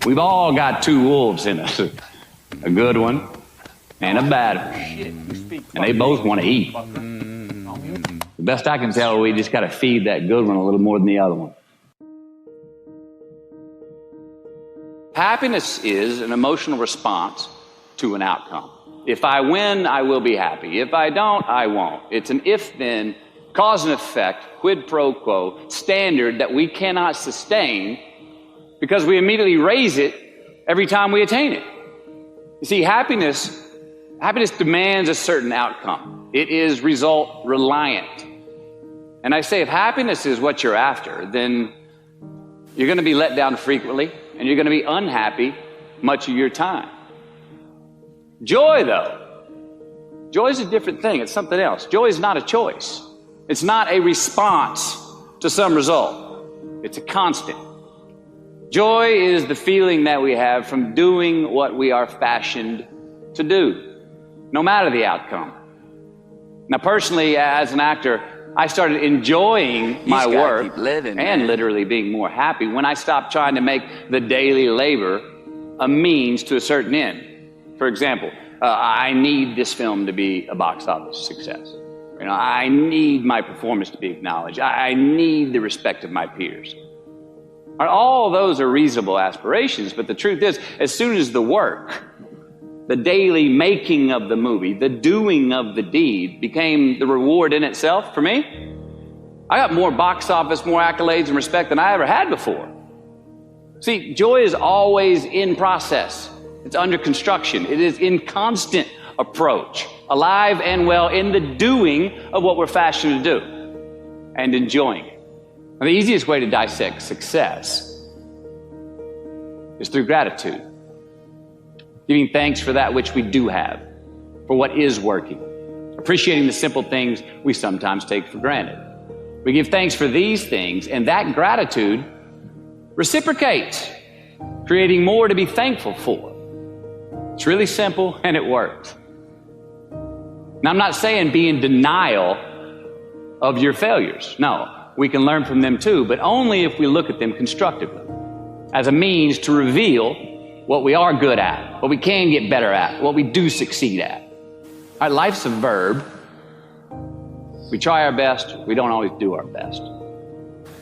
We've all got two wolves in us, a good one and a bad one, and they both want to eat. The best I can tell, we just got to feed that good one a little more than the other one. Happiness is an emotional response to an outcome. If I win, I will be happy. If I don't, I won't. It's an if-then, cause and effect, quid pro quo standard that we cannot sustain because we immediately raise it every time we attain it. You see, happiness demands a certain outcome. It is result reliant. And I say if happiness is what you're after, then you're going to be let down frequently and you're going to be unhappy much of your time. Joy, though, joy is a different thing. It's something else. Joy is not a choice. It's not a response to some result. It's a constant. Joy is the feeling that we have from doing what we are fashioned to do, no matter the outcome. Now, personally, as an actor, I started enjoying my work and literally being more happy when I stopped trying to make the daily labor a means to a certain end. For example, I need this film to be a box office success. I need my performance to be acknowledged. I need the respect of my peers. All those are reasonable aspirations, but the truth is, as soon as the work, the daily making of the movie, the doing of the deed became the reward in itself for me, I got more box office, more accolades and respect than I ever had before. See, joy is always in process. It's under construction. It is in constant approach, alive and well in the doing of what we're fashioned to do and enjoying it. Now, the easiest way to dissect success is through gratitude. Giving thanks for that which we do have, for what is working. Appreciating the simple things we sometimes take for granted. We give thanks for these things, and that gratitude reciprocates, creating more to be thankful for. It's really simple, and it works. Now, I'm not saying be in denial of your failures. No. We can learn from them too, but only if we look at them constructively, as a means to reveal what we are good at, what we can get better at, what we do succeed at. All right, life's a verb. We try our best, we don't always do our best.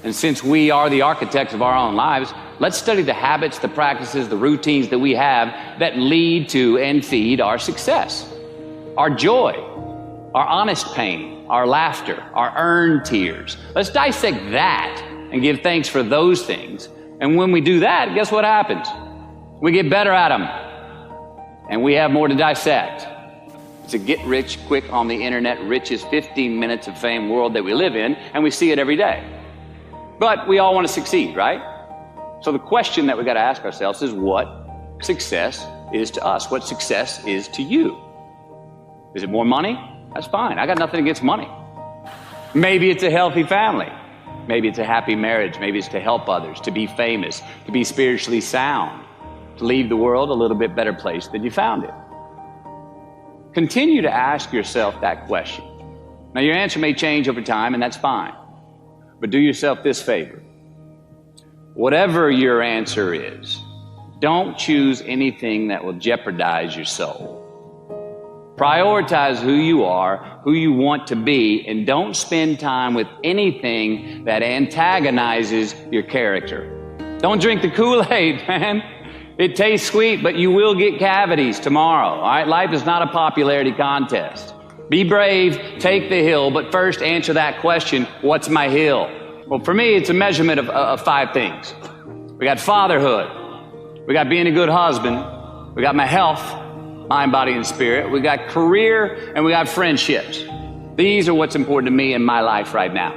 And since we are the architects of our own lives, let's study the habits, the practices, the routines that we have that lead to and feed our success, our joy, our honest pain, our laughter, our earned tears. Let's dissect that and give thanks for those things. And when we do that, guess what happens? We get better at them. And we have more to dissect. It's a get rich quick on the internet, rich is 15 minutes of fame world that we live in, and we see it every day. But we all want to succeed, right? So the question that we got to ask ourselves is what success is to us, what success is to you. Is it more money? That's fine. I got nothing against money. Maybe it's a healthy family. Maybe it's a happy marriage. Maybe it's to help others, to be famous, to be spiritually sound, to leave the world a little bit better place than you found it. Continue to ask yourself that question. Now, your answer may change over time, and that's fine. But do yourself this favor. Whatever your answer is, don't choose anything that will jeopardize your soul. Prioritize who you are, who you want to be, and don't spend time with anything that antagonizes your character. Don't drink the Kool-Aid, man. It tastes sweet, but you will get cavities tomorrow, all right? Life is not a popularity contest. Be brave, take the hill, but first answer that question, what's my hill? Well, for me, it's a measurement of 5 things. We got fatherhood. We got being a good husband. We got my health. Mind, body, and spirit. We got career, and we got friendships. These are what's important to me in my life right now.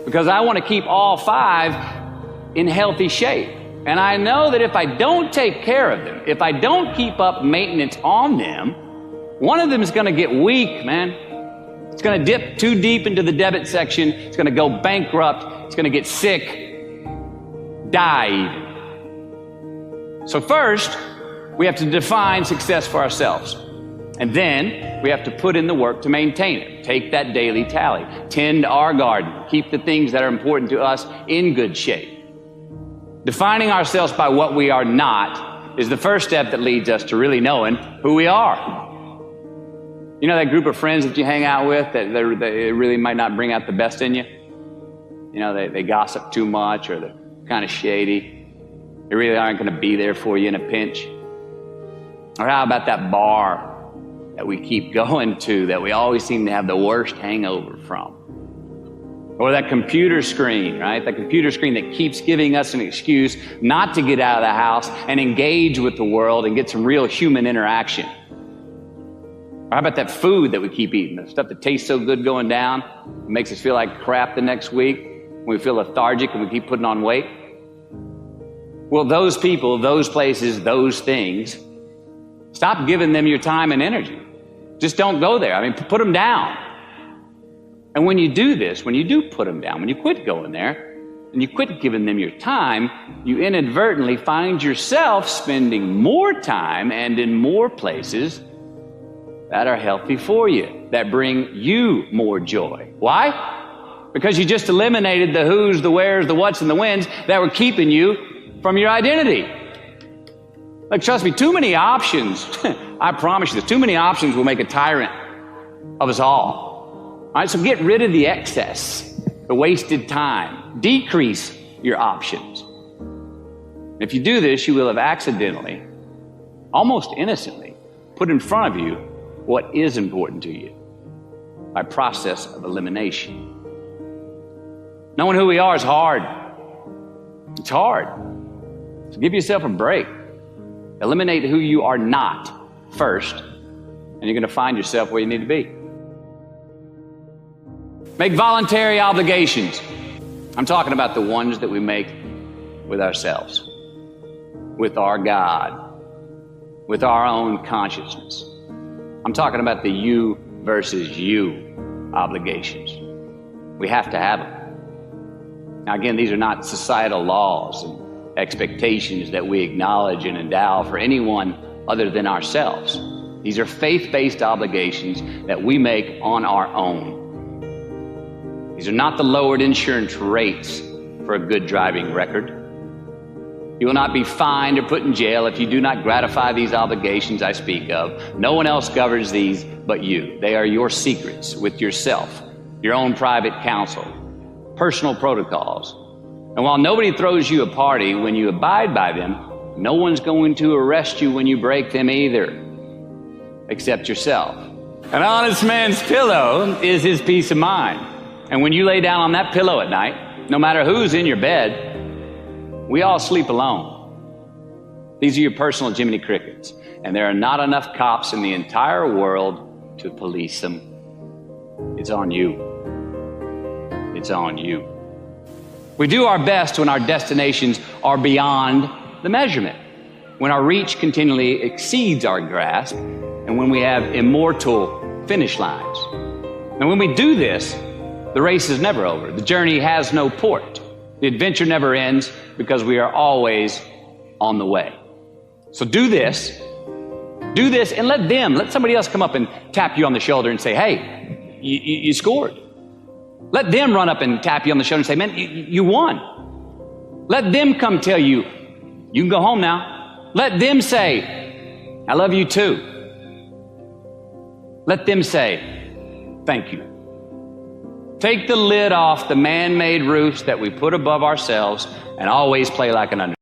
Because I want to keep all 5 in healthy shape. And I know that if I don't take care of them, if I don't keep up maintenance on them, one of them is going to get weak, man. It's going to dip too deep into the debit section. It's going to go bankrupt. It's going to get sick, die even. So first, we have to define success for ourselves. And then we have to put in the work to maintain it. Take that daily tally. Tend our garden. Keep the things that are important to us in good shape. Defining ourselves by what we are not is the first step that leads us to really knowing who we are. You know that group of friends that you hang out with that they really might not bring out the best in you? You know, they gossip too much, or they're kind of shady. They really aren't going to be there for you in a pinch. Or how about that bar that we keep going to that we always seem to have the worst hangover from? Or that computer screen, right? That computer screen that keeps giving us an excuse not to get out of the house and engage with the world and get some real human interaction. Or how about that food that we keep eating, the stuff that tastes so good going down, it makes us feel like crap the next week, when we feel lethargic and we keep putting on weight? Well, those people, those places, those things, stop giving them your time and energy. Just don't go there. I mean, put them down. And when you do this, when you do put them down, when you quit going there, and you quit giving them your time, you inadvertently find yourself spending more time and in more places that are healthy for you, that bring you more joy. Why? Because you just eliminated the who's, the where's, the what's, and the when's that were keeping you from your identity. Like, trust me, too many options, I promise you this, too many options will make a tyrant of us all. All right, so get rid of the excess, the wasted time. Decrease your options. If you do this, you will have accidentally, almost innocently, put in front of you what is important to you by process of elimination. Knowing who we are is hard. It's hard. So give yourself a break. Eliminate who you are not first, and you're going to find yourself where you need to be. Make voluntary obligations. I'm talking about the ones that we make with ourselves, with our God, with our own consciousness. I'm talking about the you versus you obligations. We have to have them. Now again, these are not societal laws and expectations that we acknowledge and endow for anyone other than ourselves. These are faith-based obligations that we make on our own. These are not the lowered insurance rates for a good driving record. You will not be fined or put in jail if you do not gratify these obligations I speak of. No one else governs these but you. They are your secrets with yourself, your own private counsel, personal protocols. And while nobody throws you a party when you abide by them, no one's going to arrest you when you break them either, except yourself. An honest man's pillow is his peace of mind. And when you lay down on that pillow at night, no matter who's in your bed, we all sleep alone. These are your personal Jiminy Crickets, and there are not enough cops in the entire world to police them. It's on you. It's on you. We do our best when our destinations are beyond the measurement, when our reach continually exceeds our grasp, and when we have immortal finish lines. And when we do this, the race is never over. The journey has no port. The adventure never ends because we are always on the way. So do this, and let somebody else come up and tap you on the shoulder and say, hey, you scored. Let them run up and tap you on the shoulder and say, man, you won. Let them come tell you, you can go home now. Let them say, I love you too. Let them say, thank you. Take the lid off the man-made roofs that we put above ourselves and always play like an underdog.